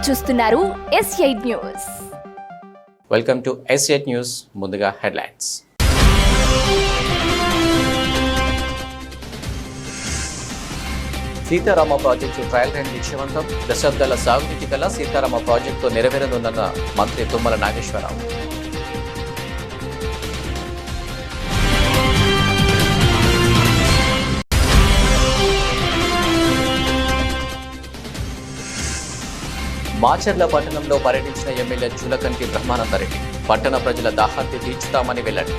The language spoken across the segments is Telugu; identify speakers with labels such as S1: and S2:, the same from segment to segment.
S1: మీరు చూస్తున్నారు S8 news.
S2: Welcome to S8 news. ముందుగా headlines. Sitarama project trial run విజయవంతం. దశాబ్దాల సాగునీటి కల సీతారామ ప్రాజెక్టు నెరవేరనున్న మంత్రి తుమ్మల నాగేశ్వరరావు. మాచర్ల పట్టణంలో పర్యటించిన ఎమ్మెల్యే జూలకంటి బ్రహ్మానందరెడ్డి పట్టణ ప్రజల దాహార్తి తీర్చుతామని వెల్లడి.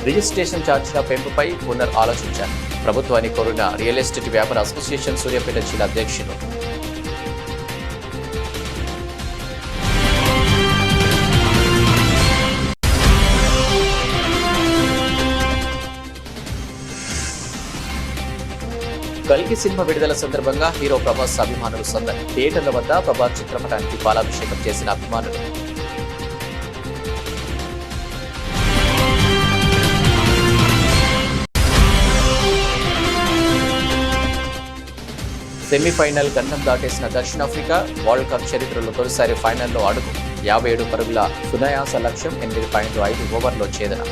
S2: రిజిస్ట్రేషన్ ఛార్జీల పెంపుపై పునర్ ఆలోచించారు. ప్రభుత్వాన్ని కోరిన రియల్ ఎస్టేట్ వ్యాపార అసోసియేషన్ సూర్యాపేట జిల్లా అధ్యక్షులు. కల్కి సినిమా విడుదల సందర్భంగా హీరో ప్రభాస్ అభిమానులు సందడి. థియేటర్ల వద్ద ప్రభాస్ చిత్రపటానికి పాలాభిషేకం చేసిన అభిమానులు. సెమీఫైనల్ గండం దాటేసిన దక్షిణాఫ్రికా. వరల్డ్ కప్ చరిత్రలో తొలిసారి ఫైనల్లో అడుగు. 57 పరుగుల సునాయాస లక్ష్యం. 8.5 ఓవర్లో ఛేదన.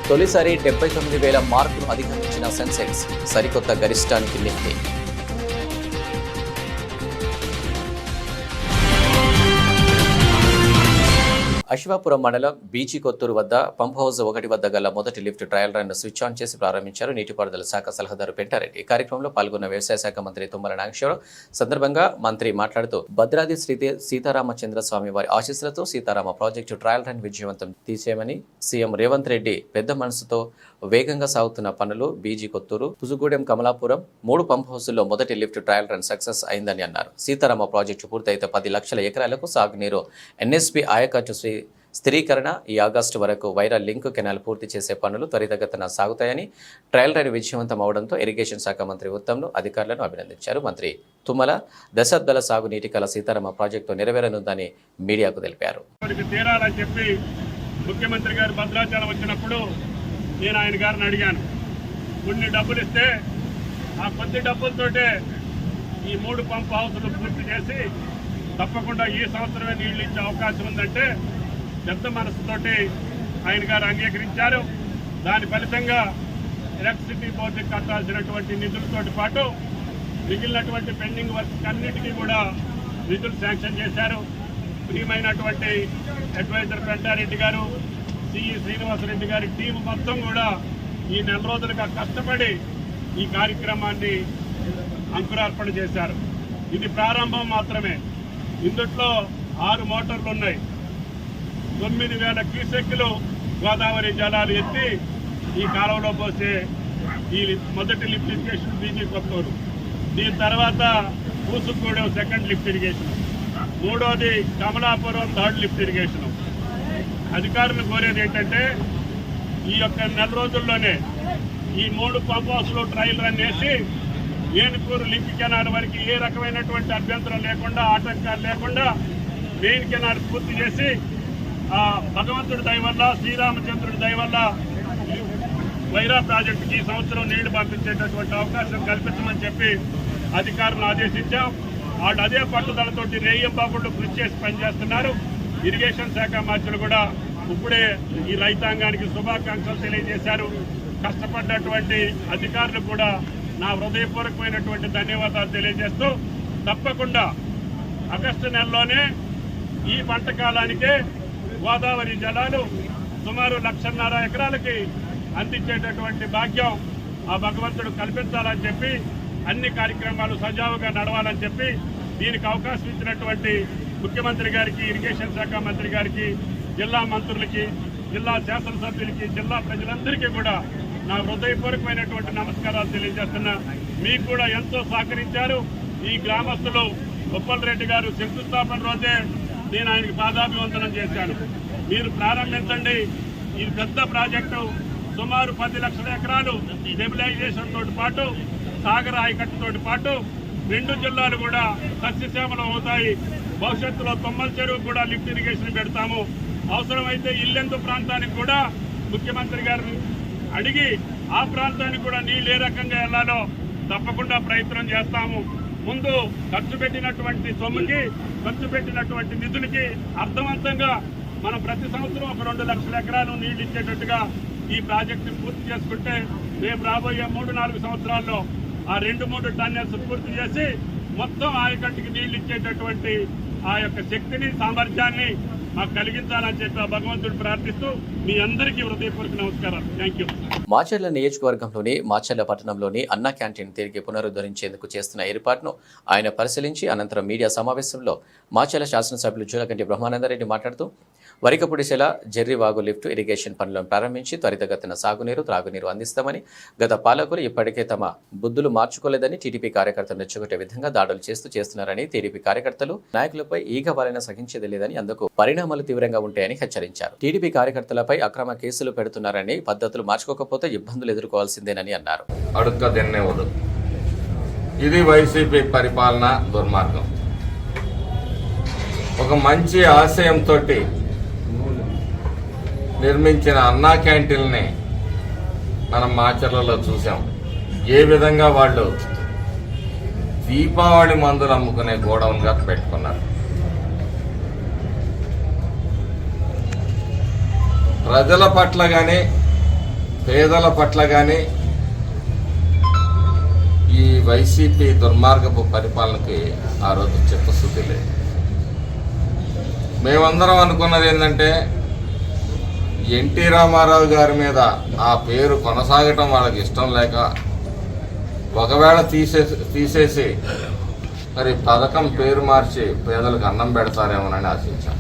S2: తొలిసారి 79,000 మార్కులు అధిగమించిన సెన్సెక్స్. సరికొత్త గరిష్టానికి నిఫ్టీ. అశ్వాపురం మండలం బీచి కొత్తూరు వద్ద పంప్ హౌస్ 1 వద్ద గల మొదటి lift trial run switch on చేసి ప్రారంభించారు నీటిపారుదల శాఖ సలహాదారు పెంటారెడ్డి. ఈ కార్యక్రమంలో పాల్గొన్న వ్యవసాయ శాఖ మంత్రి తుమ్మల నాగేశ్వరరావు. సందర్భంగా మంత్రి మాట్లాడుతూ భద్రాద్రి శ్రీ సీతారామచంద్ర స్వామి వారి ఆశీస్సులతో సీతారామ ప్రాజెక్టు ట్రయల్ రన్ విజయవంతం తీసేయమని సీఎం రేవంత్ రెడ్డి పెద్ద మనసుతో వేగంగా సాగుతున్న పనులు బీజీ కొత్తూరు, తుజుగూడెం, కమలాపురం 3 పంప్ హౌసుల్లో మొదటి లిఫ్ట్ ట్రయల్ రన్ సక్సెస్ అయిందని అన్నారు. సీతారామ ప్రాజెక్టు పూర్తయితే 10 లక్షల ఎకరాలకు సాగునీరు ఎన్ఎస్పీ ఆయకట్టు స్థిరీకరణ. ఈ ఆగస్టు వరకు వైరా లింక్ కెనాల్ పూర్తి చేసే పనులు త్వరితగతిన సాగుతాయని, ట్రయల్ రన్ విజయవంతం అవడంతో ఇరిగేషన్ శాఖ మంత్రి ఉత్తమ్ను అధికారులను అభినందించారు. మంత్రి తుమ్మల దశాబ్దాల సాగునీటి కల సీతారామ ప్రాజెక్టు నెరవేరనుందని మీడియాకు తెలిపారు.
S3: ముఖ్యమంత్రి గారు భద్రాచలం వచ్చినప్పుడు నేను ఆయన గారిని అడిగాను, కొన్ని డబ్బులు ఇస్తే ఆ కొద్ది డబ్బులతోటే ఈ 3 పంప్ హౌసులు పూర్తి చేసి తప్పకుండా ఈ సంవత్సరమే నీళ్లు ఇచ్చే అవకాశం ఉందంటే పెద్ద మనసుతోటి ఆయన గారు అంగీకరించారు. దాని ఫలితంగా ఎలక్ట్రిసిటీ బోర్డుకి కట్టాల్సినటువంటి నిధులతో పాటు మిగిలినటువంటి పెండింగ్ వర్క్స్ అన్నిటికీ కూడా నిధులు శాంక్షన్ చేశారు. ప్రియమైనటువంటి అడ్వైజర్ పెంటారెడ్డి గారు, సిఈ శ్రీనివాసరెడ్డి గారి టీం మొత్తం కూడా ఈ 4 రోజులుగా కష్టపడి ఈ కార్యక్రమాన్ని అంకురార్పణ చేశారు. ఇది ప్రారంభం మాత్రమే. ఇందుట్లో 6 మోటార్లు ఉన్నాయి. 9,000 క్యూసెక్కులు గోదావరి జలాలు ఎత్తి ఈ కాలువలో పోసే ఈ మొదటి లిఫ్ట్ ఇరిగేషన్ బీజీ కొత్తూరు. దీని తర్వాత పూసుగూడెం సెకండ్ లిఫ్ట్ ఇరిగేషన్, 3వది కమలాపురం థర్డ్ లిఫ్ట్ ఇరిగేషన్. అధికారులను కోరేది ఏంటంటే ఈ యొక్క 4 రోజుల్లోనే ఈ 3 పంప్ హౌస్లో ట్రయల్ రన్ చేసి ఏనుకూరు లింక్ కెనాల్ వరకు ఏ రకమైనటువంటి అభ్యంతరం లేకుండా, ఆటంకాలు లేకుండా మెయిన్ కెనాల్ పూర్తి చేసి భగవంతుడి దయ వల్ల, శ్రీరామచంద్రుడి దయ వల్ల వైరా ప్రాజెక్టుకి ఈ సంవత్సరం నీళ్లు పంపించేటటువంటి అవకాశం కల్పించమని చెప్పి అధికారులను ఆదేశించాం. వాళ్ళు అదే పట్టుదలతోటి రేయంబాబుళ్ళు కృషి చేసి పనిచేస్తున్నారు. ఇరిగేషన్ శాఖ మంత్రులు కూడా ఇప్పుడే ఈ రైతాంగానికి శుభాకాంక్షలు తెలియజేశారు. కష్టపడ్డటువంటి అధికారులు కూడా నా హృదయపూర్వకమైనటువంటి ధన్యవాదాలు తెలియజేస్తూ తప్పకుండా ఆగస్టు నెలలోనే ఈ పంట కాలానికే గోదావరి జలాలు సుమారు 1,50,000 ఎకరాలకి అందించేటటువంటి భాగ్యం ఆ భగవంతుడు కల్పించాలని చెప్పి, అన్ని కార్యక్రమాలు సజావుగా నడవాలని చెప్పి దీనికి అవకాశం ఇచ్చినటువంటి ముఖ్యమంత్రి గారికి, ఇరిగేషన్ శాఖ మంత్రి గారికి, జిల్లా మంత్రులకి, జిల్లా శాసనసభ్యులకి, జిల్లా ప్రజలందరికీ కూడా నా హృదయపూర్వకమైనటువంటి నమస్కారాలు తెలియజేస్తున్నా. మీకు కూడా ఎంతో సహకరించారు. ఈ గ్రామస్తులు ఉప్పల్ రెడ్డి గారు శంకుస్థాపన రోజే నేను ఆయనకి పాదాభివందనం చేశాను. మీరు ప్రారంభించండి, ఇది పెద్ద ప్రాజెక్టు. సుమారు 10 లక్షల ఎకరాలు స్టెబిలైజేషన్ తోటి పాటు సాగర్ ఆయకట్టుతోటి పాటు 2 జిల్లాలు కూడా సస్యశ్యామలం అవుతాయి. భవిష్యత్తులో తొమ్మల చెరువు కూడా లిఫ్ట్ ఇరిగేషన్ పెడతాము. అవసరమైతే ఇల్లెందు ప్రాంతానికి కూడా ముఖ్యమంత్రి గారిని అడిగి ఆ ప్రాంతానికి కూడా నీళ్ళు ఏ రకంగా వెళ్లాలో తప్పకుండా ప్రయత్నం చేస్తాము. ముందు ఖర్చు పెట్టినటువంటి సొమ్ముకి, ఖర్చు పెట్టినటువంటి నిధులకి అర్థవంతంగా మనం ప్రతి సంవత్సరం ఒక 2 లక్షల ఎకరాలు నీళ్లు ఇచ్చేటట్టుగా ఈ ప్రాజెక్టుని పూర్తి చేసుకుంటే రేపు రాబోయే 3-4 సంవత్సరాల్లో ఆ 2-3 టన్నెల్స్ పూర్తి చేసి మొత్తం ఆయకట్టుకి నీళ్లు ఇచ్చేటటువంటి ఆ యొక్క శక్తిని, సామర్థ్యాన్ని మాకు కలిగించాలని చెప్పి ఆ భగవంతుడు ప్రార్థిస్తూ మీ అందరికీ హృదయపూర్వక నమస్కారాలు. Thank you.
S2: మాచర్ల నియోజకవర్గంలోని మాచర్ల పట్టణంలోని అన్నా క్యాంటీన్ తిరిగి పునరుద్ధరించేందుకు చేస్తున్న ఏర్పాటును ఆయన పరిశీలించి అనంతరం మీడియా సమావేశంలో మాచర్ల శాసనసభ్యులు జూలకంటి బ్రహ్మానందరెడ్డి మాట్లాడుతూ వరికపుడిశెల జెర్రివాగు లిఫ్ట్ ఇరిగేషన్ పనులను ప్రారంభించి త్వరితగతిన సాగునీరు, త్రాగునీరు అందిస్తామని, గత పాలకులు ఇప్పటికే తమ బుద్ధులు మార్చుకోలేదని టీడీపీ కార్యకర్తలు రెచ్చగొట్టే విధంగా దాడులు చేస్తున్నారని, టీడీపీ కార్యకర్తలు నాయకులపై ఈగ వాలైన సహించేది లేదని, అందుకు పరిణామాలు తీవ్రంగా ఉంటాయని హెచ్చరించారు. టీడీపీ కార్యకర్తలపై అక్రమ కేసులు పెడుతున్నారని, పద్ధతులు మార్చుకోకపోతే ఇబ్బందులు ఎదుర్కోవాల్సిందేనని అన్నారు.
S4: ఇది వైసీపీ పరిపాలన దుర్మార్గం. ఒక మంచి ఆశయంతో నిర్మించిన అన్నా క్యాంటీన్ని మనం మాచర్లలో చూసాం. ఏ విధంగా వాళ్ళు దీపావళి మందులు అమ్ముకునే గోడౌన్గా పెట్టుకున్నారు. ప్రజల పట్ల కానీ, పేదల పట్ల కానీ ఈ వైసీపీ దుర్మార్గపు పరిపాలనకి ఆ రోజు చిత్తశుద్ధి లేదు. మేమందరం అనుకున్నది ఏంటంటే ఎన్టీ రామారావు గారి మీద ఆ పేరు కొనసాగటం వాళ్ళకి ఇష్టం లేక ఒకవేళ తీసేసి మరి పథకం పేరు మార్చి పేదలకు అన్నం పెడతారేమోనని ఆశించాం.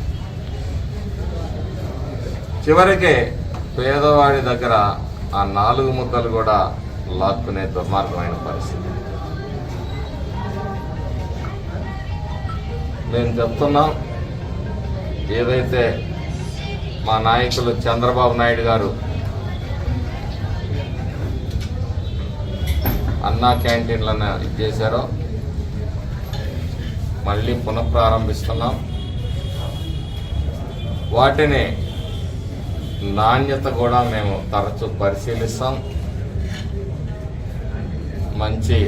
S4: చివరికి పేదవాడి దగ్గర ఆ 4 ముద్దలు కూడా లాక్కునే దుర్మార్గమైన పరిస్థితి. మేము చెప్తున్నాం, ఏదైతే మా నాయకులు చంద్రబాబు నాయుడు గారు అన్నా క్యాంటీన్లను చేశారో మళ్ళీ పునఃప్రారంభిస్తున్నాం. వాటిని నాణ్యత కూడా మేము తరచూ పరిశీలిస్తాం. మంచి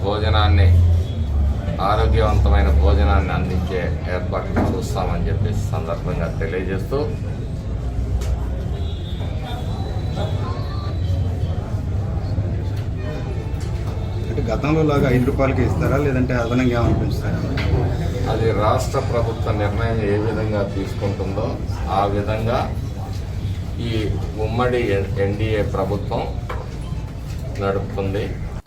S4: భోజనాన్ని, ఆరోగ్యవంతమైన భోజనాన్ని అందించే ఏర్పాట్లు చూస్తామని చెప్పేసి సందర్భంగా తెలియజేస్తూ,
S5: అంటే గతంలో లాగా 5 రూపాయలకి ఇస్తారా, లేదంటే అదనంగా ఏమైనా పెంచుతారా?
S4: అది రాష్ట్ర ప్రభుత్వ నిర్ణయం ఏ విధంగా తీసుకుంటుందో ఆ విధంగా ఈ ఉమ్మడి ఎన్డీఏ ప్రభుత్వం నడుపుతుంది.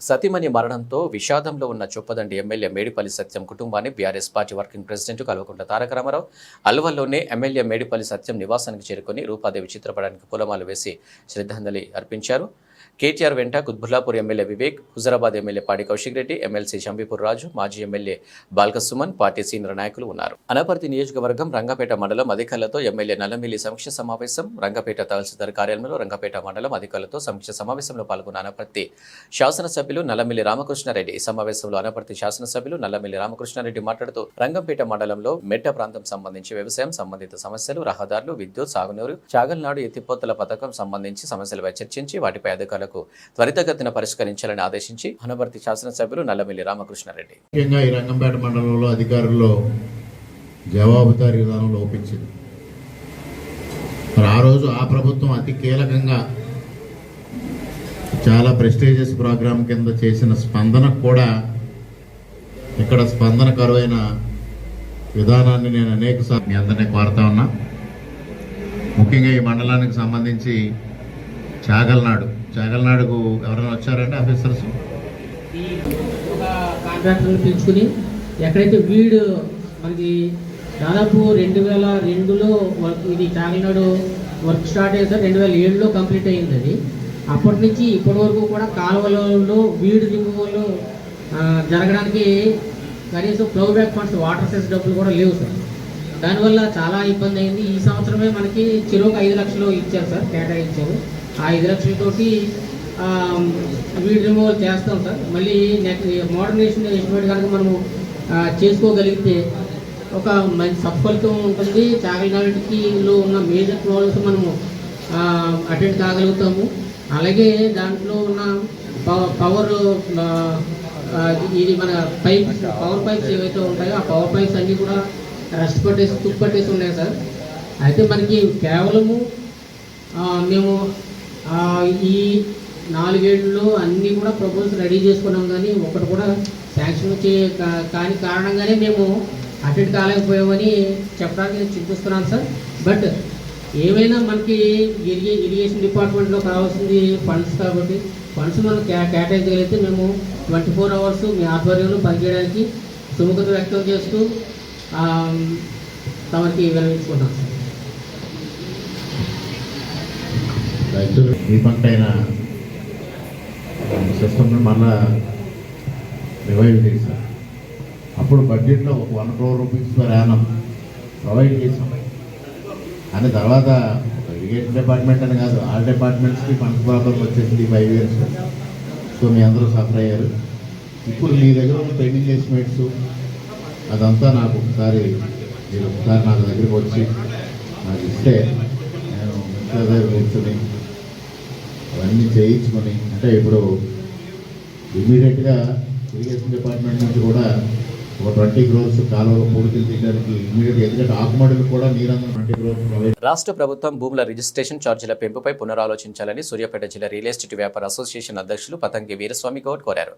S2: సతీమణి మరణంతో విషాదంలో ఉన్న చొప్పదండి ఎమ్మెల్యే మేడిపల్లి సత్యం కుటుంబాన్ని BRS party working president Kalvakuntla Taraka Rama Rao అల్వల్లోనే ఎమ్మెల్యే మేడిపల్లి సత్యం నివాసానికి చేరుకుని రూపాదేవి చిత్రపటానికి పూలమాలు వేసి శ్రద్ధాంజలి అర్పించారు. కేటీఆర్ వెంట కుత్బుల్లాపూర్ ఎమ్మెల్యే వివేక్, హుజరాబాద్ ఎమ్మెల్యే పాడి కౌశిక్ రెడ్డి, ఎమ్మెల్సీ షంబీపూర్ రాజు, మాజీ MLA Balka Suman, party senior నాయకులు ఉన్నారు. అనపర్తి నియోజకవర్గం రంగపేట మండలం అధికారులతో ఎమ్మెల్యే నల్లమిల్లి సమీక్ష సమావేశం. రంగపేట తహసీల్దార్ కార్యాలయంలో రంగపేట మండలం అధికారులతో సమీక్ష సమావేశంలో పాల్గొన్న అనపర్తి శాసనసభ్యులు నల్లమిల్లి రామకృష్ణారెడ్డి. ఈ సమావేశంలో అనపర్తి శాసనసభ్యులు నల్లమిల్లి రామకృష్ణారెడ్డి మాట్లాడుతూ రంగంపేట మండలంలో మెట్ట ప్రాంతం సంబంధించి వ్యవసాయం సంబంధిత సమస్యలు, రహదారులు, విద్యుత్, సాగునీరు, చాగల్నాడు ఎత్తిపోతల పథకం సంబంధించి సమస్యలపై చర్చించి వాటిపై అధికారులకు త్వరితగతిన పరిష్కరించాలని ఆదేశించి అనపర్తి శాసనసభ్యులు నల్లమిల్లి రామకృష్ణారెడ్డి.
S6: ముఖ్యంగా ఈ రంగంపేట మండలంలో అధికారుల్లో జవాబుదారీ విధానం లోపించింది. మరి ఆ రోజు ఆ ప్రభుత్వం అతి కీలకంగా చాలా ప్రెస్టీజియస్ ప్రోగ్రాం కింద చేసిన స్పందన కూడా ఇక్కడ స్పందన కరువైన విధానాన్ని నేను అనేకసార్లు మీ అందరినీ కోరుతా ఉన్నా. ముఖ్యంగా ఈ మండలానికి సంబంధించి చాగల్నాడుకు ఎవరైనా వచ్చారంటే ఆఫీసర్స్
S7: ఒక కాంట్రాక్టర్ని పెంచుకుని ఎక్కడైతే వీడు మనకి దాదాపు 2002లో ఇది చాగల్నాడు వర్క్ స్టార్ట్ అయ్యింది సార్. 2007లో కంప్లీట్ అయ్యింది. అది అప్పటి నుంచి ఇప్పటి వరకు కూడా కాలువలలో వీడు రిమూవల్ జరగడానికి కనీసం plough back funds, water cess డబ్బులు కూడా లేవు సార్. దానివల్ల చాలా ఇబ్బంది అయింది. ఈ సంవత్సరమే మనకి చెరువుకు 5 లక్షలు ఇచ్చారు సార్, కేటాయించారు. ఆ 5 లక్షలతోటి వీడ్ రిమూవల్ చేస్తాం సార్. మళ్ళీ నెక్స్ట్ మోడర్నైజేషన్ ఎస్టిమేట్ కనుక మనము చేసుకోగలిగితే ఒక మంచి సత్ఫలితం ఉంటుంది. చాగల్నాడులో ఉన్న మేజర్ ప్రాబ్లమ్స్ మనము అటెండ్ కాగలుగుతాము. అలాగే దాంట్లో ఉన్న పవర్ ఇది మన పవర్ పైప్స్ ఏవైతే ఉంటాయో ఆ పవర్ పైప్స్ అన్నీ కూడా రస్ట్ పట్టేసి తుప్పు పట్టేసి ఉన్నాయి సార్. అయితే మనకి కేవలము మేము ఈ 4 ఏళ్ళలో అన్నీ కూడా ప్రపోజల్స్ రెడీ చేసుకున్నాం, కానీ ఒకటి కూడా శాంక్షన్ కాని కారణంగానే మేము అటెండ్ కాలేకపోయామని చెప్పడానికి నేను చింతిస్తున్నాను సార్. బట్ ఏమైనా మనకి ఇరిగేషన్ డిపార్ట్మెంట్లో కావాల్సింది ఫండ్స్, కాబట్టి ఫండ్స్ మనం కేటాయించగలిగితే మేము 24 అవర్స్ మీ ఆధ్వర్యంలో పనిచేయడానికి సుముఖత వ్యక్తం చేస్తూ తమకి విరమించుకుంటాం సార్.
S6: యాక్చువల్లీ ఈ పంట అయిన సిస్టమ్ని మళ్ళా రివైవ్ చేశారు. అప్పుడు బడ్జెట్లో ఒక 1 crore rupees per annum provide చేసాం. కానీ తర్వాత ఇరిగేషన్ డిపార్ట్మెంట్ అని కాదు, ఆల్ డిపార్ట్మెంట్స్కి ఫండ్స్ ప్రాబ్లం వచ్చేసింది 5 years. సో మీ అందరూ సఫర్ అయ్యారు. ఇప్పుడు మీ దగ్గర ఉన్న పెండింగ్ ఎస్టిమేట్స్ అదంతా నాకు ఒకసారి నా దగ్గరికి వచ్చి నాకు ఇస్తే నేను దగ్గర కూర్చొని అవన్నీ చేయించుకొని, అంటే ఇప్పుడు ఇమీడియట్గా ఇరిగేషన్ డిపార్ట్మెంట్ నుంచి కూడా ఒక 20 crores కాలువలో పూడికలు తీయడానికి ఇమీడియట్గా, ఎందుకంటే ఆకుమడులు కూడా నీరందరూ 20 crores ప్రొవైడ్.
S2: రాష్ట్ర ప్రభుత్వం భూముల రిజిస్ట్రేషన్ ఛార్జీల పెంపుపై పునరాలోచించాలని సూర్యాపేట జిల్లా రియల్ ఎస్టేట్ వ్యాపార అసోసియేషన్ అధ్యక్షులు పతంగి వీరస్వామి గౌడ్ కోరారు.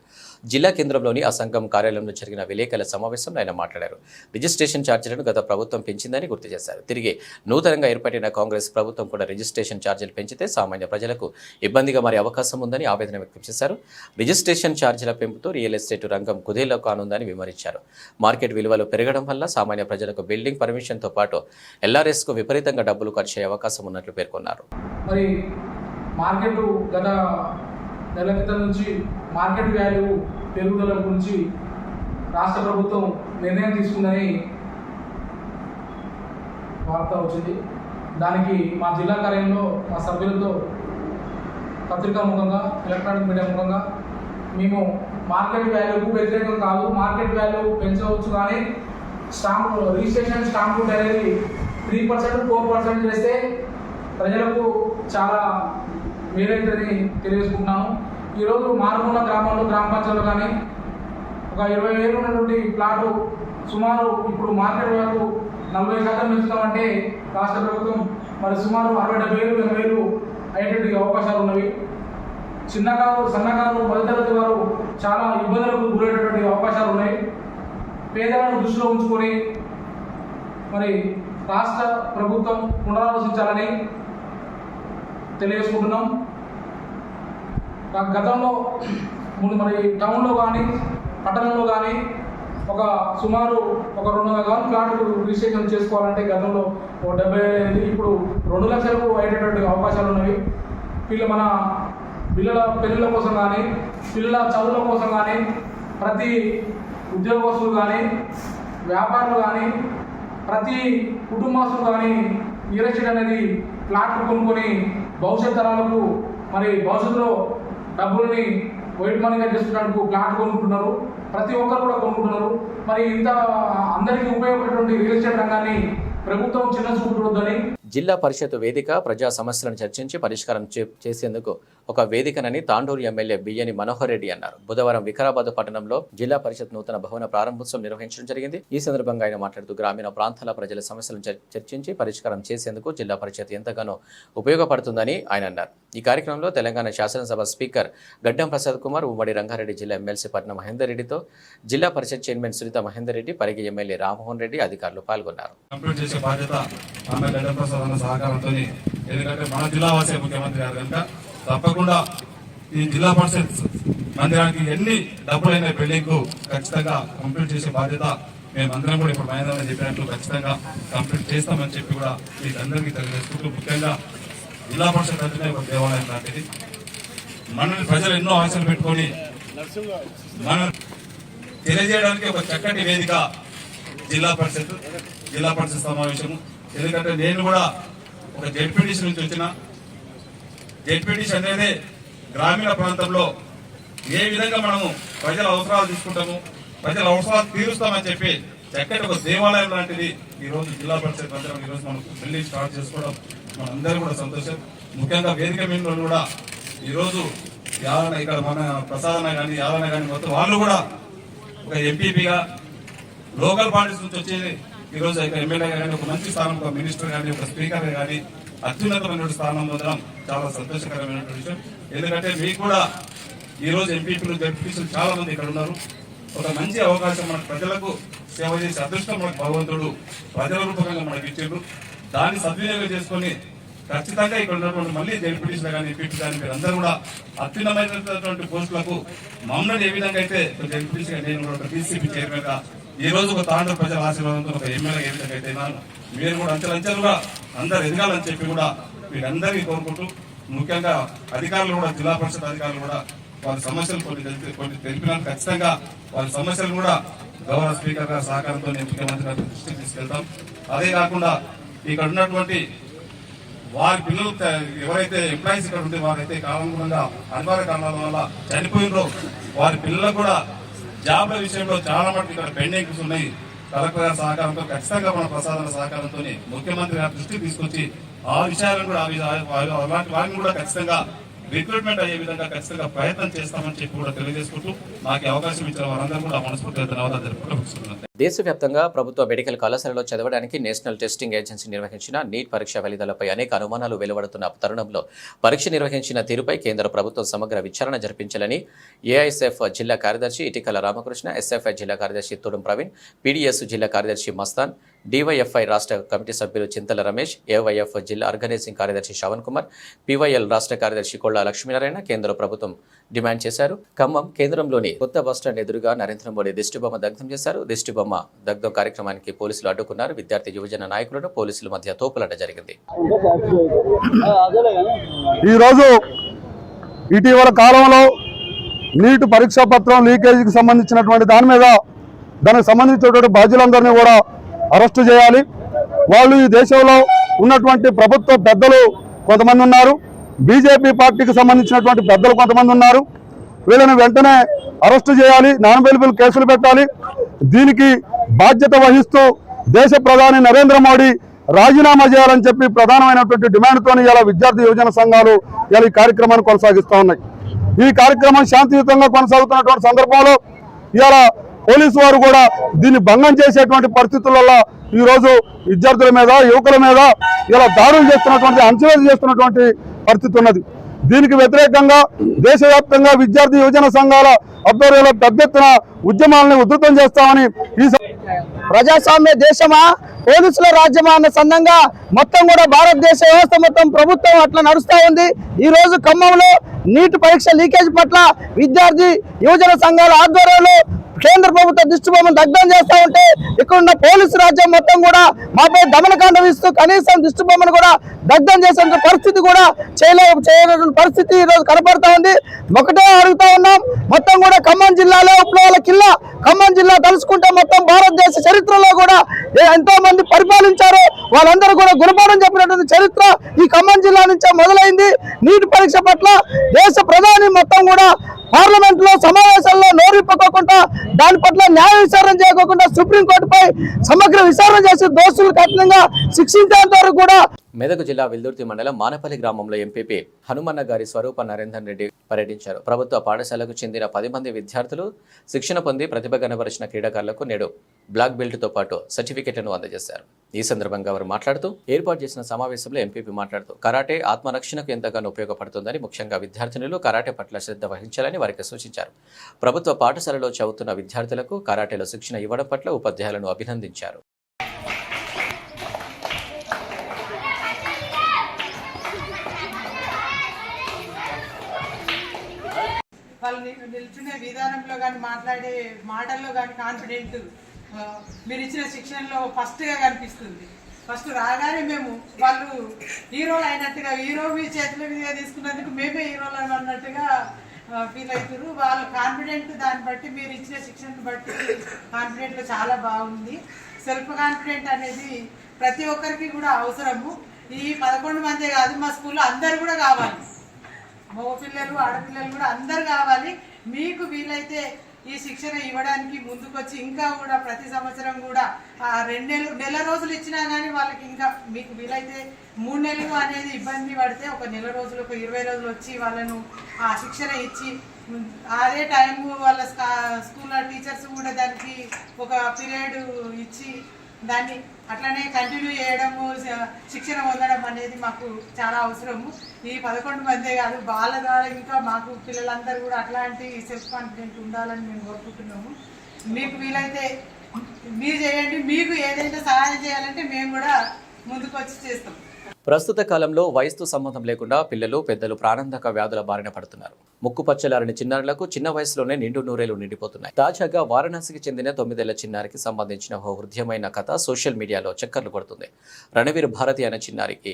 S2: జిల్లా కేంద్రంలోని ఆ సంఘం కార్యాలయంలో జరిగిన విలేకరుల సమావేశంలో ఆయన మాట్లాడారు. రిజిస్ట్రేషన్ ఛార్జీలను గత ప్రభుత్వం పెంచిందని గుర్తు చేశారు. తిరిగి నూతనంగా ఏర్పడిన కాంగ్రెస్ ప్రభుత్వం కూడా రిజిస్ట్రేషన్ ఛార్జీలు పెంచితే సామాన్య ప్రజలకు ఇబ్బందిగా మారే అవకాశం ఉందని ఆవేదన వ్యక్తం చేశారు. రిజిస్ట్రేషన్ ఛార్జీల పెంపుతో రియల్ ఎస్టేట్ రంగం కుదేల్లో కానుందని వివరించారు. మార్కెట్ విలువలు పెరగడం వల్ల సామాన్య ప్రజలకు బిల్డింగ్ పర్మిషన్తో పాటు ఎల్ఆర్ఎస్కు విపరీతంగా డబ్బులు ఖర్చు అయ్యే అవకాశం ఉన్నట్లు పేర్కొన్నారు.
S8: మరి మార్కెట్ గత నెల క్రితం నుంచి మార్కెట్ వాల్యూ పెరుగుదల గురించి రాష్ట్ర ప్రభుత్వం నిర్ణయం తీసుకుందని వార్త వచ్చింది. దానికి మా జిల్లా కార్యాలయంలో మా సభ్యులతో పత్రికా ముఖంగా, ఎలక్ట్రానిక్ మీడియా ముఖంగా మేము మార్కెట్ వాల్యూకు వ్యతిరేకం కాదు, మార్కెట్ వాల్యూ పెంచవచ్చు, కానీ రిజిస్ట్రేషన్ స్టాంప్ డ్యూటీ అనేది 3%, 4% చేస్తే ప్రజలకు చాలా మేలైతుందని తెలియజేసుకుంటున్నాను. ఈరోజు మారుమూల గ్రామంలో, గ్రామ పంచాయతీలో కానీ ఒక 20,000 ఉన్నటువంటి ప్లాటు సుమారు ఇప్పుడు మార్కెట్ వాల్యూ 40% పెంచుతామంటే రాష్ట్ర ప్రభుత్వం మరి సుమారు 60,000, 70,000 అయ్యేటువంటి అవకాశాలు ఉన్నవి. చిన్నకారు, సన్నకారు, మధ్యతరగతి వారు చాలా ఇబ్బందులకు గురయ్యేటటువంటి అవకాశాలు ఉన్నాయి. పేదలను దృష్టిలో ఉంచుకొని మరి రాష్ట్ర ప్రభుత్వం పునరాలోచించాలని తెలియజేసుకుంటున్నాం. గతంలో మరి టౌన్లో కానీ పట్టణంలో కానీ ఒక సుమారు 200,000 ఫ్లాట్లు రిజిస్ట్రేషన్ చేసుకోవాలంటే గతంలో 70,000, ఇప్పుడు 2 లక్షలకు అయ్యేటటువంటి అవకాశాలు ఉన్నవి. మన పిల్లల పెళ్ళిళ్ళ కోసం కానీ, పిల్లల చదువుల కోసం కానీ, ప్రతి ఉద్యోగస్తులు కానీ, వ్యాపారులు కానీ, ప్రతి కుటుంబస్తులు కానీ రియల్ ఎస్టేట్ అనేది ప్లాట్లు కొనుక్కొని భవిష్యత్ తరాలకు మరి భవిష్యత్తులో డబ్బుల్ని వైట్ మనీగా చేసుకోవడానికి ప్లాట్లు కొనుక్కుంటున్నారు. ప్రతి ఒక్కరు కూడా కొనుక్కుంటున్నారు. మరి ఇంత అందరికీ ఉపయోగపడేటువంటి రియల్ ఎస్టేట్ రంగాన్ని ప్రభుత్వం చిన్న చూపు చూడొద్దని.
S2: జిల్లా పరిషత్ వేదిక ప్రజా సమస్యలను చర్చించి పరిష్కారం చేసేందుకు ఒక వేదికనని తాండూరు ఎమ్మెల్యే బియ్యని మనోహర్ రెడ్డి అన్నారు. బుధవారం వికారాబాద్ పట్టణంలో జిల్లా పరిషత్ నూతన భవన ప్రారంభోత్సవం నిర్వహించడం జరిగింది. ఈ సందర్భంగా ఆయన మాట్లాడుతూ గ్రామీణ ప్రాంతాల ప్రజల సమస్యలను చర్చించి పరిష్కారం చేసేందుకు జిల్లా పరిషత్ ఎంతగానో ఉపయోగపడుతుందని ఆయన అన్నారు. ఈ కార్యక్రమంలో తెలంగాణ శాసనసభ స్పీకర్ గడ్డం ప్రసాద్ కుమార్, ఉమ్మడి రంగారెడ్డి జిల్లా ఎమ్మెల్సీ పట్నం మహేందర్ రెడ్డితో జిల్లా పరిషత్ చైర్మన్ సునీత మహేందర్ రెడ్డి, పరిగి ఎమ్మెల్యే రామ్మోహన్ రెడ్డి అధికారులు పాల్గొన్నారు.
S9: సహకారంతో, ఎందుకంటే మన జిల్లా వాసే ముఖ్యమంత్రి గారు కనుక తప్పకుండా ఈ జిల్లా పరిషత్ మందిరానికి ఎన్ని డబ్బులైన బిల్డింగ్ ఖచ్చితంగా కంప్లీట్ చేసే బాధ్యత మేమందరం కూడా ఇప్పుడు మహేంద్ర చెప్పినట్లు ఖచ్చితంగా కంప్లీట్ చేస్తామని చెప్పి కూడా మీకు అందరికీ తెలియజేసుకుంటూ, ముఖ్యంగా జిల్లా పరిషత్ అంటేనే ఒక దేవాలయం లాంటిది. మనల్ని ప్రజలు ఎన్నో ఆశలు పెట్టుకొని మనం తెలియజేయడానికి ఒక చక్కటి వేదిక జిల్లా పరిషత్. జిల్లా పరిషత్ సమావేశం. ఎందుకంటే నేను కూడా ఒక జెడ్పీటీసీ నుంచి వచ్చిన. జెడ్పీటీసీ అనేది గ్రామీణ ప్రాంతంలో ఏ విధంగా మనము ప్రజల అవసరాలు తీసుకుంటాము, ప్రజల అవసరాలు తీరుస్తామని చెప్పి చక్కటి ఒక దేవాలయం లాంటిది ఈరోజు జిల్లా పరిషత్ మందిరం ఈరోజు మనం బిల్డింగ్ స్టార్ట్ చేసుకోవడం మనందరూ కూడా సంతోషం. ముఖ్యంగా వేదిక మీద కూడా ఈరోజు యాదన ఇక్కడ మన ప్రసాదన కానీ యాదన కానీ మొత్తం వాళ్ళు కూడా ఒక ఎంపీపీగా లోకల్ పార్టీస్ నుంచి వచ్చి ఈరోజు ఇక్కడ ఎమ్మెల్యేగా కానీ ఒక మంచి స్థానం, ఒక మినిస్టర్ కానీ ఒక స్పీకర్ కానీ అత్యున్నతమైన స్థానం పొందడం చాలా సంతోషకరమైన విషయం. ఎందుకంటే మీకు కూడా ఈరోజు ఎంపీపీలు జడ్పీటీసీలు చాలా మంది ఇక్కడ ఉన్నారు. ఒక మంచి అవకాశం మన ప్రజలకు సేవ చేసే అదృష్టం మనకు భగవంతుడు ప్రజల రూపకంగా మనకి ఇచ్చారు. దాన్ని సద్వినియోగం చేసుకొని ఖచ్చితంగా ఇక్కడ ఉన్నటువంటి మళ్ళీ జడ్పీటీసీలు కానీ ఎంపీపీ కానీ మీరు అందరూ కూడా అత్యున్నతమైనటువంటి పోస్టులకు మమ్మల్ని ఏ విధంగా అయితే జడ్పీటీసీగా నేను కూడా ఒక టీసీపీ చైర్మన్ గా ఈ రోజు ఒక తాండ్ర ప్రజల ఆశీర్వాదంతో ఒక ఎమ్మెల్యే ఏ విధంగా అయితే మీరు కూడా అంచెలంచెలుగా అందరు ఎదగాలని చెప్పి కూడా మీరందరికీ కోరుకుంటూ, ముఖ్యంగా అధికారులు కూడా జిల్లా పరిషత్ అధికారులు కూడా వారి సమస్యలు కొన్ని తెలిపినా ఖచ్చితంగా వారి సమస్యలు కూడా గౌరవ స్పీకర్ గారి సహకారంతో ముఖ్యమంత్రి గారి దృష్టికి తీసుకెళ్తాం. అదే కాకుండా ఇక్కడ ఉన్నటువంటి వారి పిల్లలు ఎవరైతే ఎంప్లాయీస్ ఇక్కడ ఉంటే వారైతే కాలానుగుణంగా అనివార్య కారణాల వల్ల చనిపోయినరో వారి పిల్లలకు కూడా జాబ్ల విషయంలో చాలా మటుకు ఇక్కడ పెండింగ్స్ ఉన్నాయి. కలెక్టర్ గారి సహకారంతో ఖచ్చితంగా మన ప్రసాదన సహకారంతో ముఖ్యమంత్రి గారి దృష్టికి తీసుకొచ్చి ఆ విషయాలను కూడా అలాంటి వారిని కూడా ఖచ్చితంగా రిక్రూట్మెంట్ అయ్యే విధంగా ఖచ్చితంగా ప్రయత్నం చేస్తామని చెప్పి కూడా తెలియజేసుకుంటూ నాకు అవకాశం ఇచ్చిన వారందరూ కూడా మనస్ఫూర్తిగా ధన్యవాదాలు తెలుపుకుంటున్నాను.
S2: దేశవ్యాప్తంగా ప్రభుత్వ మెడికల్ కళాశాలలో చదవడానికి నేషనల్ టెస్టింగ్ ఏజెన్సీ నిర్వహించిన నీట్ పరీక్ష ఫలితాలపై అనేక అనుమానాలు వెలువడుతున్న తరుణంలో పరీక్ష నిర్వహించిన తీరుపై కేంద్ర ప్రభుత్వం సమగ్ర విచారణ జరిపించాలని ఏఐఎస్ఎఫ్ జిల్లా కార్యదర్శి ఇటికల రామకృష్ణ, ఎస్ఎఫ్ఐ జిల్లా కార్యదర్శి తుడుం ప్రవీణ్, పీడీఎస్ జిల్లా కార్యదర్శి మస్తాన్, డివైఎఫ్ఐ రాష్ట్ర కమిటీ సభ్యులు చింతల రమేష్, ఏవైఎఫ్ జిల్లా ఆర్గనైజింగ్ కార్యదర్శి శ్రవణ్ కుమార్, పీవైఎల్ రాష్ట్ర కార్యదర్శి కొల్లా లక్ష్మీనారాయణ కేంద్ర ప్రభుత్వం డిమాండ్ చేశారు. ఖమ్మం కేంద్రంలోని కొత్త బస్టాండ్ ఎదురుగా నరేంద్ర మోడీ దిష్టిబొమ్మ దగ్ధం చేశారు. దిష్టిబొమ్మ దగ్ధం కార్యక్రమానికి పోలీసులు అడ్డుకున్నారు. విద్యార్థి యువజన నాయకులను పోలీసుల మధ్య తోపులాట జరిగింది.
S10: ఈరోజు ఇటీవల కాలంలో నీట్ పరీక్షా పత్రం లీకేజీకి సంబంధించినటువంటి దానికి సంబంధించినటువంటి బాధ్యులందరినీ కూడా అరెస్టు చేయాలి. వాళ్ళు ఈ దేశంలో ఉన్నటువంటి ప్రభుత్వ పెద్దలు కొంతమంది ఉన్నారు, బీజేపీ పార్టీకి సంబంధించినటువంటి పెద్దలు కొంతమంది ఉన్నారు. వీళ్ళని వెంటనే అరెస్టు చేయాలి, నాన్ బెయిలబుల్ కేసులు పెట్టాలి. దీనికి బాధ్యత వహిస్తూ దేశ ప్రధాని నరేంద్ర మోడీ రాజీనామా చేయాలని చెప్పి ప్రధానమైనటువంటి డిమాండ్తో ఇలా విద్యార్థి యువజన సంఘాలు ఇలా ఈ కార్యక్రమాన్ని కొనసాగిస్తూ ఉన్నాయి. ఈ కార్యక్రమం శాంతియుతంగా కొనసాగుతున్నటువంటి సందర్భంలో ఇలా పోలీసు వారు కూడా దీన్ని భంగం చేసేటువంటి పరిస్థితులలో ఈరోజు విద్యార్థుల మీద, యువకుల మీద ఇలా దాడులు చేస్తున్నటువంటి, అణచివేత చేస్తున్నటువంటి పరిస్థితి ఉన్నది. దీనికి వ్యతిరేకంగా దేశవ్యాప్తంగా విద్యార్థి యువజన సంఘాల ఆధ్వర్యంలో పెద్ద ఎత్తున ఉద్యమాలను ఉధృతం చేస్తామని, ఈ
S11: ప్రజాస్వామ్య దేశమా పోలీసుల రాజ్యమా అన్న సందంగా మొత్తం కూడా భారతదేశ వ్యవస్థ మొత్తం ప్రభుత్వం అట్లా నడుస్తూ ఉంది. ఈ రోజు ఖమ్మంలో నీట్ పరీక్ష లీకేజ్ పట్ల విద్యార్థి యువజన సంఘాల ఆధ్వర్యంలో కేంద్ర ప్రభుత్వ దిష్టిబొమ్మను దగ్ధం చేస్తూ ఉంటే ఇక్కడున్న పోలీసు రాజ్యం మొత్తం కూడా మాపై దమనకాండ ఇస్తూ కనీసం దిష్టిబొమ్మను కూడా దగ్ధం చేసే పరిస్థితి కూడా చేయలేని పరిస్థితి ఈరోజు కనపడతా ఉంది. ఒకటే అడుగుతా ఉన్నాం, మొత్తం కూడా ఖమ్మం జిల్లాలో విప్లవాల కిల్లా ఖమ్మం జిల్లా తలుచుకుంటే మొత్తం భారతదేశ చరిత్రలో కూడా ఎంతో మంది పరిపాలించారు, వాళ్ళందరూ కూడా గుణపాఠం చెప్పినటువంటి చరిత్ర ఈ ఖమ్మం జిల్లా నుంచే మొదలైంది. నీటి పరీక్ష పట్ల దేశ ప్రధాని మొత్తం కూడా పార్లమెంట్ లో సమావేశాల్లో నోరిప్పకోకుండా దాని పట్ల న్యాయ విచారణ చేయకోకుండా సుప్రీంకోర్టుపై సమగ్ర విచారణ చేసి దోషులు కఠినంగా శిక్షించేంత వరకు కూడా.
S2: మెదక్ జిల్లా విల్దుర్తి మండలం మానపల్లి గ్రామంలో ఎంపీపీ హనుమన్న గారి స్వరూప నరేందర్ రెడ్డి పర్యటించారు. ప్రభుత్వ పాఠశాలకు చెందిన 10 మంది విద్యార్థులు శిక్షణ పొంది ప్రతిభ కనబరిచిన క్రీడాకారులకు నేడు బ్లాక్ బెల్ట్తో పాటు సర్టిఫికెట్లను అందజేశారు. ఈ సందర్భంగా వారు మాట్లాడుతూ ఏర్పాటు చేసిన సమావేశంలో ఎంపీపీ మాట్లాడుతూ కరాటే ఆత్మరక్షణకు ఎంతగానో ఉపయోగపడుతుందని, ముఖ్యంగా విద్యార్థినులు కరాటే పట్ల శ్రద్ధ వహించాలని వారికి సూచించారు. ప్రభుత్వ పాఠశాలలో చదువుతున్న విద్యార్థులకు కరాటేలో శిక్షణ ఇవ్వడం పట్ల ఉపాధ్యాయులను అభినందించారు.
S12: వాళ్ళు నిల్చునే విధానంలో కానీ మాట్లాడే మాటల్లో కానీ కాన్ఫిడెంట్, మీరు ఇచ్చిన శిక్షణలో ఫస్ట్గా కనిపిస్తుంది. ఫస్ట్ రాగానే మేము వాళ్ళు హీరోలు అయినట్టుగా, హీరో మీ చేతుల మీద తీసుకున్నందుకు మేమే హీరోలు అన్నట్టుగా ఫీల్ అవుతారు. వాళ్ళ కాన్ఫిడెంట్ దాన్ని బట్టి, మీరు ఇచ్చిన శిక్షణను బట్టి కాన్ఫిడెంట్ చాలా బాగుంది. సెల్ఫ్ కాన్ఫిడెంట్ అనేది ప్రతి ఒక్కరికి కూడా అవసరము. ఈ 11 మందే కాదు, మా స్కూల్లో అందరు కూడా కావాలి, మగ పిల్లలు ఆడపిల్లలు కూడా అందరు కావాలి. మీకు వీలైతే ఈ శిక్షణ ఇవ్వడానికి ముందుకొచ్చి ఇంకా కూడా ప్రతి సంవత్సరం కూడా 2 నెల రోజులు ఇచ్చినా కానీ వాళ్ళకి ఇంకా మీకు వీలైతే 3 నెలలు అనేది ఇబ్బంది పడితే ఒక నెల రోజులు, ఒక 20 రోజులు వచ్చి వాళ్ళను ఆ శిక్షణ ఇచ్చి అదే టైం వాళ్ళ స్కూల్లో టీచర్స్ కూడా దానికి ఒక పీరియడ్ ఇచ్చి దాన్ని అట్లనే కంటిన్యూ చేయడము, శిక్షణ పొందడం అనేది మాకు చాలా అవసరము. ఈ 11 మందే కాదు, వాళ్ళ ద్వారా ఇంకా మాకు పిల్లలందరూ కూడా అట్లాంటి సెల్ఫ్ కాన్ఫిడెంట్ ఉండాలని మేము కోరుకుంటున్నాము. మీకు వీలైతే మీరు చేయండి, మీకు ఏదైతే సహాయం చేయాలంటే మేము కూడా ముందుకు వచ్చి చేస్తాం.
S2: ప్రస్తుత కాలంలో వయసుతో సంబంధం లేకుండా పిల్లలు పెద్దలు ప్రాణాంతక వ్యాధుల బారిన పడుతున్నారు. ముక్కు పచ్చలారని చిన్నారులకు చిన్న వయసులోనే నిండు నూరేలు నిండిపోతున్నాయి. తాజాగా వారణాసికి చెందిన 9 ఏళ్ల చిన్నారికి సంబంధించిన ఓ హృదయమైన కథ సోషల్ మీడియాలో చక్కర్లు కొడుతుంది. రణవీర్ భారతి అనే చిన్నారికి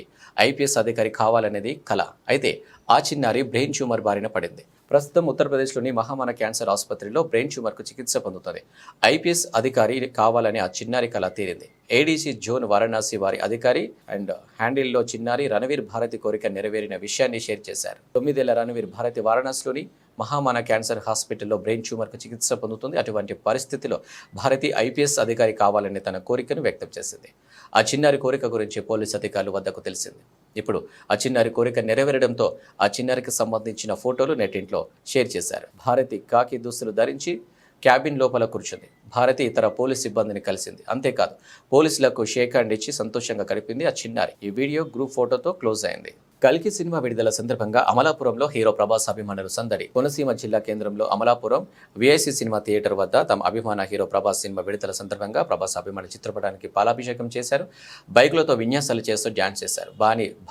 S2: ఐపీఎస్ అధికారి కావాలనేది కల. అయితే ఆ చిన్నారి బ్రెయిన్ ట్యూమర్ బారిన పడింది. ప్రస్తుతం ఉత్తరప్రదేశ్లోని మహామాన క్యాన్సర్ ఆసుపత్రిలో బ్రెయిన్ ట్యూమర్కు చికిత్స పొందుతుంది. ఐపీఎస్ అధికారి కావాలని ఆ చిన్నారి కల తీరింది. ఏడీసీ జోన్ వారణాసి వారి అధికారి అండ్ హ్యాండిల్లో చిన్నారి రణవీర్ భారతి కోరిక నెరవేరిన విషయాన్ని షేర్ చేశారు. 9 ఏళ్ల రణవీర్ భారతి వారణాసిలోని మహామాన క్యాన్సర్ హాస్పిటల్లో బ్రెయిన్ ట్యూమర్కు చికిత్స పొందుతుంది. అటువంటి పరిస్థితిలో భారతి ఐపీఎస్ అధికారి కావాలని తన కోరికను వ్యక్తం చేసింది. ఆ చిన్నారి కోరిక గురించి పోలీసు అధికారుల వద్దకు తెలిసింది. ఇప్పుడు ఆ చిన్నారి కోరిక నెరవేరడంతో ఆ చిన్నారికి సంబంధించిన ఫోటోలు నెట్టింట్లో షేర్ చేశారు. భారతి కాకి దుస్తులు ధరించి క్యాబిన్ లోపల కూర్చుంది. భారతి ఇతర పోలీస్ సిబ్బందిని కలిసింది. అంతేకాదు పోలీసులకు షేక్ హ్యాండ్ ఇచ్చి సంతోషంగా గడిపింది ఆ చిన్నారి. ఈ వీడియో గ్రూప్ ఫోటోతో క్లోజ్ అయింది. కల్కి సినిమా విడుదల సందర్భంగా అమలాపురంలో హీరో ప్రభాస్ అభిమానులు సందడి. కోనసీమ జిల్లా కేంద్రంలో అమలాపురం విఐసి సినిమా థియేటర్ వద్ద తమ అభిమాన హీరో ప్రభాస్ సినిమా విడుదల సందర్భంగా ప్రభాస్ అభిమాన చిత్రపటానికి పాలాభిషేకం చేశారు. బైకులతో విన్యాసాలు చేస్తూ డ్యాన్స్ చేశారు.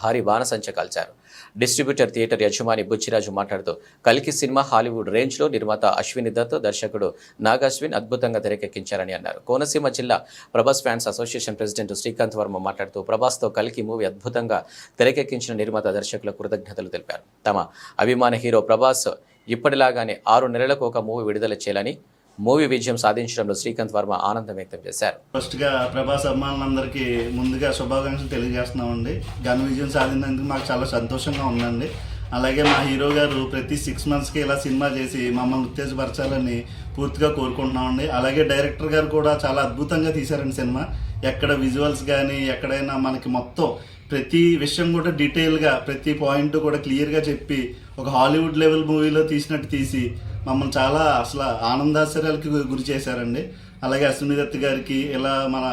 S2: భారీ బాణసంచ కాల్చారు. డిస్ట్రిబ్యూటర్ థియేటర్ యజమాని బుచ్చిరాజు మాట్లాడుతూ కల్కి సినిమా హాలీవుడ్ రేంజ్లో నిర్మాత అశ్విని దత్, దర్శకుడు నాగాశ్విన్ అద్భుతంగా తెరకెక్కించారని అన్నారు. కోనసీమ జిల్లా Prabhas fans association president Srikanth Varma మాట్లాడుతూ ప్రభాస్తో కల్కి మూవీ అద్భుతంగా తెరకెక్కించిన నిర్మాత దర్శకులకు కృతజ్ఞతలు తెలిపారు. తమ అభిమాన హీరో ప్రభాస్ ఇప్పటిలాగానే 6 నెలలకు ఒక మూవీ విడుదల చేయాలని, మూవీ విజయం సాధించడంలో శ్రీకాంత్ వర్మ ఆనందం వ్యక్తం చేశారు.
S13: ఫస్ట్ గా ప్రభాస్ అభిమానులందరికీ ముందుగా శుభాకాంక్షలు తెలియజేస్తున్నామండి. ఘన విజయం సాధించినందుకు మాకు చాలా సంతోషంగా ఉందండి. అలాగే మా హీరో గారు ప్రతి 6 monthsకి ఇలా సినిమా చేసి మమ్మల్ని ఉత్తేజపరచాలని పూర్తిగా కోరుకుంటున్నామండి. అలాగే డైరెక్టర్ గారు కూడా చాలా అద్భుతంగా తీశారండి సినిమా. ఎక్కడ విజువల్స్ కానీ ఎక్కడైనా మనకి మొత్తం ప్రతి విషయం కూడా డీటెయిల్గా ప్రతి పాయింట్ కూడా క్లియర్గా చెప్పి ఒక హాలీవుడ్ లెవెల్ మూవీలో తీసినట్టు తీసి మమ్మల్ని చాలా అసలు ఆనందాశ్చర్యాలకి గురి చేశారండి. అలాగే అశ్విని దత్ గారికి, ఇలా మన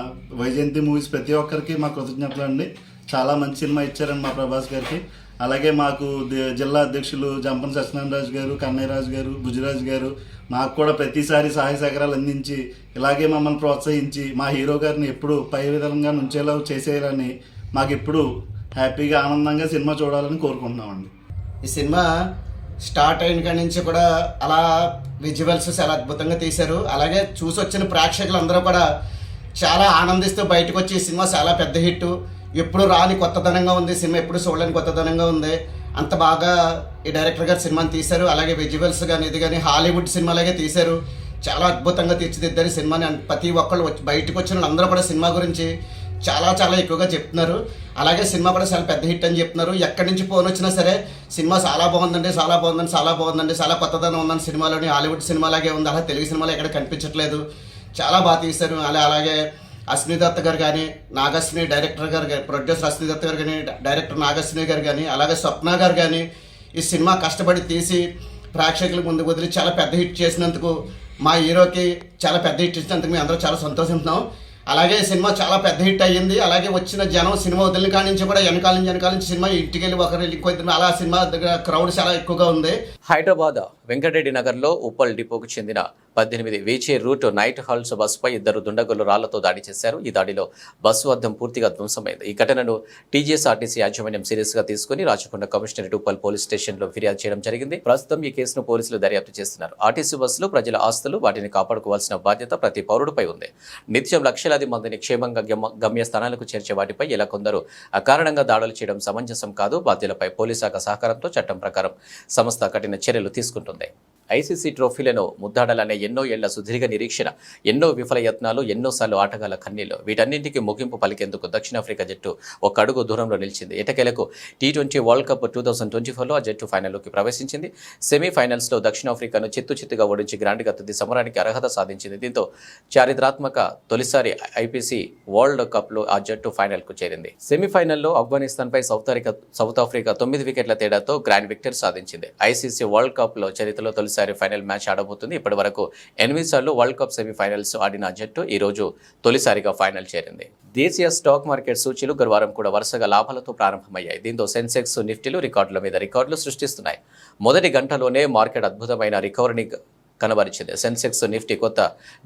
S13: వైజయంతి మూవీస్ ప్రతి ఒక్కరికి మా కృతజ్ఞతలు అండి. చాలా మంచి సినిమా ఇచ్చారండి మా ప్రభాస్ గారికి. అలాగే మాకు జిల్లా అధ్యక్షులు జంపన్ సత్యనారాయణ గారు, కన్నయ్యరాజు గారు, బుజ్జిరాజు గారు మాకు కూడా ప్రతిసారి సహాయ సహకారాలు అందించి ఇలాగే మమ్మల్ని ప్రోత్సహించి మా హీరో గారిని ఎప్పుడు పై విధంగా నుంచేలా చేసేయాలని, మాకు ఎప్పుడు హ్యాపీగా ఆనందంగా సినిమా చూడాలని కోరుకుంటున్నామండి.
S11: ఈ సినిమా స్టార్ట్ అయిన కాడి నుంచి కూడా అలా విజువల్స్ చాలా అద్భుతంగా తీశారు. అలాగే చూసి వచ్చిన ప్రేక్షకులందరూ కూడా చాలా ఆనందిస్తూ బయటకు వచ్చి ఈ సినిమా చాలా పెద్ద హిట్, ఎప్పుడు రాని కొత్తదనంగా ఉంది సినిమా, ఎప్పుడు చూడలేని కొత్తదనంగా ఉంది. అంత బాగా ఈ డైరెక్టర్ గారు సినిమాని తీశారు. అలాగే విజువల్స్ కానీ ఇది కానీ హాలీవుడ్ సినిమాలాగే తీశారు. చాలా అద్భుతంగా తీర్చిదిద్దారు సినిమాని. ప్రతి ఒక్కళ్ళు బయటకు వచ్చిన వాళ్ళందరూ కూడా సినిమా గురించి చాలా చాలా ఎక్కువగా చెప్తున్నారు. అలాగే సినిమా కూడా చాలా పెద్ద హిట్ అని చెప్తున్నారు. ఎక్కడి నుంచి ఫోన్ వచ్చినా సరే సినిమా చాలా బాగుందండి, చాలా బాగుందండి, చాలా బాగుందండి, చాలా కొత్తదనం ఉందని సినిమాలోని. హాలీవుడ్ సినిమాలాగే ఉంది, అలా తెలుగు సినిమాలో ఎక్కడ కనిపించట్లేదు, చాలా బాగా తీశారు. అలాగే అశ్విని దత్ గారు కానీ, నాగశ్విని డైరెక్టర్ గారు, ప్రొడ్యూసర్ అశ్విని దత్ గారు కానీ, డైరెక్టర్ నాగశ్విని గారు కానీ, అలాగే స్వప్న గారు కానీ ఈ సినిమా కష్టపడి తీసి ప్రేక్షకుల ముందుకు వదిలి చాలా పెద్ద హిట్ చేసినందుకు, మా హీరోకి చాలా పెద్ద హిట్ ఇచ్చినందుకు మేము అందరూ చాలా సంతోషిస్తున్నాం. అలాగే సినిమా చాలా పెద్ద హిట్ అయ్యింది. అలాగే వచ్చిన జనం సినిమా వదిలిన కాడి నుంచి కూడా వెనకాల నుంచి సినిమా ఇంటికి వెళ్ళి ఒకరు వెళ్ళి అలా సినిమా దగ్గర క్రౌడ్ చాలా ఎక్కువగా ఉంది.
S2: హైదరాబాద్ వెంకటరెడ్డి నగర్లో ఉప్పల్ డిపోకు చెందిన 18 వీచే రూట్ నైట్ హాల్స్ బస్సుపై 2 దుండగులు రాళ్లతో దాడి చేశారు. ఈ దాడిలో బస్సు అద్దం పూర్తిగా ధ్వంసమైంది. ఈ ఘటనను టీజీఎస్ఆర్టీసీ యాజమాన్యం సీరియస్ గా తీసుకుని రాచకొండ కమిషనరేట్ ఉప్పల్ పోలీస్ స్టేషన్లో ఫిర్యాదు చేయడం జరిగింది. ప్రస్తుతం ఈ కేసును పోలీసులు దర్యాప్తు చేస్తున్నారు. ఆర్టీసీ బస్సులు ప్రజల ఆస్తులు, వాటిని కాపాడుకోవాల్సిన బాధ్యత ప్రతి పౌరుడిపై ఉంది. నిత్యం లక్షలాది మందిని క్షేమంగా గమ్యస్థానాలకు చేర్చే వాటిపై ఇలా కొందరు అకారణంగా దాడులు చేయడం సమంజసం కాదు. బాధ్యులపై పోలీస్ శాఖ సహకారంతో చట్టం ప్రకారం సంస్థ కఠిన చర్యలు తీసుకుంటుంది. ఐసీసీ ట్రోఫీలను ముద్దాడాలనే ఎన్నో ఏళ్ల సుదీర్ఘ నిరీక్షణ, ఎన్నో విఫల యత్నాలు, ఎన్నోసార్లు ఆటగాళ్ల కన్నీళ్లు, వీటన్నింటికి ముగింపు పలికేందుకు దక్షిణాఫ్రికా జట్టు ఒక అడుగు దూరంలో నిలిచింది. ఎటకేలకు T20 వరల్డ్ కప్ 2024లో ఆ జట్టు ఫైనల్లోకి ప్రవేశించింది. సెమీఫైనల్స్లో దక్షిణాఫ్రికాను చిత్తుగా ఓడించి గ్రాండ్గా తుది సమరానికి అర్హత సాధించింది. దీంతో చారిత్రాత్మక తొలిసారి ఐపీసీ వరల్డ్ కప్లో ఆ జట్టు ఫైనల్కు చేరింది. సెమీఫైనల్లో ఆఫ్ఘనిస్తాన్పై సౌత్ ఆఫ్రికా 9 వికెట్ల తేడాతో గ్రాండ్ విక్టరీ సాధించింది. ఐసీసీ వరల్డ్ కప్లో చరిత్రలో తొలిసారి ఫైనల్ మ్యాచ్ ఆడబోతుంది. ఇప్పటి వరకు 8 సార్లు వరల్డ్ కప్ సెమీఫైనల్స్ ఆడిన జట్టు ఈ రోజు తొలిసారిగా ఫైనల్ చేరింది. దేశీయ స్టాక్ మార్కెట్ సూచీలు గురువారం కూడా వరుసగా లాభాలతో ప్రారంభమయ్యాయి. దీంతో సెన్సెక్స్, నిఫ్టీలు రికార్డుల మీద రికార్డులు సృష్టిస్తున్నాయి. మొదటి గంటలోనే మార్కెట్ అద్భుతమైన రికవరీని కనబరిచింది. సెన్సెక్స్, నిఫ్టీ కొత్త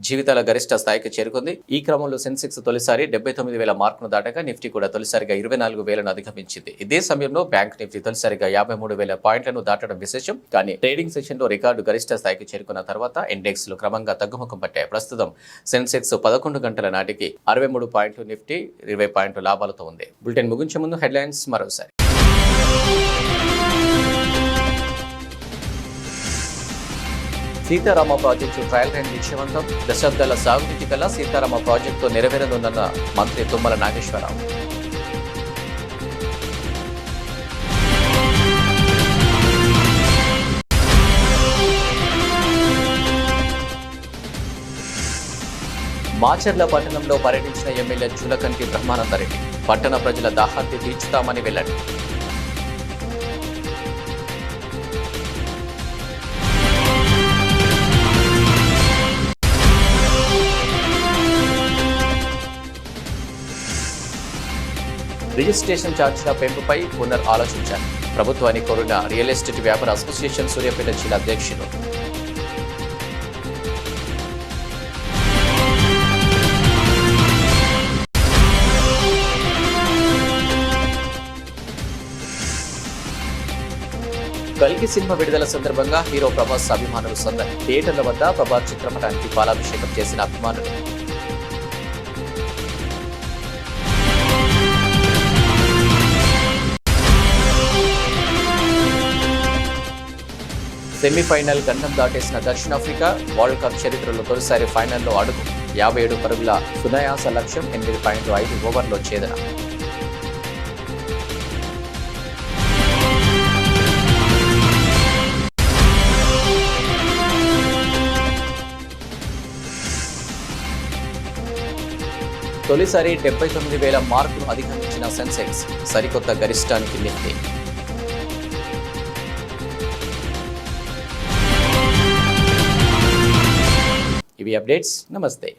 S2: జీవితాల గరిష్ట స్థాయికి చేరుకుంది. ఈ క్రమంలో సెన్సెక్స్ తొలిసారి 79,000 మార్కును దాటగా నిఫ్టీ కూడా తొలిసారిగా 24,000ను అధిగమించింది. ఇదే సమయంలో బ్యాంక్ నిఫ్టీ తొలిసారిగా 53,000 పాయింట్లను దాటడం విశేషం. కానీ ట్రేడింగ్ సెషన్లో రికార్డు గరిష్ట స్థాయికి చేరుకున్న తర్వాత ఇండెక్స్లు క్రమంగా తగ్గుముఖం పట్టాయి. ప్రస్తుతం సెన్సెక్స్ 11 గంటల నాటికి 63 పాయింట్లు, నిఫ్టీ 20 పాయింట్లు లాభాలతో ఉంది. బులెటిన్ ముగించే ముందు హెడ్లైన్స్ మరోసారి. సీతారామ ప్రాజెక్టు ట్రయల్ రన్ విజయవంతం. దశాబ్దాల సాగునీటి కల సీతారామ ప్రాజెక్టు నెరవేరనుందన్న మంత్రి తుమ్మల నాగేశ్వరరావు. మాచర్ల పట్టణంలో పర్యటించిన ఎమ్మెల్యే జూలకంటి బ్రహ్మానందరెడ్డి పట్టణ ప్రజల దాహార్తి తీర్చుతామని వెల్లడి. రిజిస్ట్రేషన్ ఛార్జీల పెంపుపై పునర్ ఆలోచించారు. ప్రభుత్వాన్ని కోరిన రియల్ ఎస్టేట్ వ్యాపార అసోసియేషన్ సూర్యాపేట జిల్లా అధ్యక్షులు. కల్కి సినిమా విడుదల సందర్భంగా హీరో ప్రభాస్ అభిమానులు సందడి. థియేటర్ల వద్ద ప్రభాస్ చిత్రపటానికి పాలాభిషేకం చేసిన అభిమానులు. సెమీఫైనల్ గండం దాటేసిన దక్షిణాఫ్రికా వరల్డ్ కప్ చరిత్రలో తొలిసారి ఫైనల్లో అడుగు. 57 పరుగుల సునాయాస లక్ష్యం, 8.5 ఓవర్లో ఛేదన. తొలిసారి 79,000 మార్కును అధిగమించిన సెన్సెక్స్ సరికొత్త గరిష్టానికి నిఫ్టీ. ఇవి అప్డేట్స్. నమస్తే.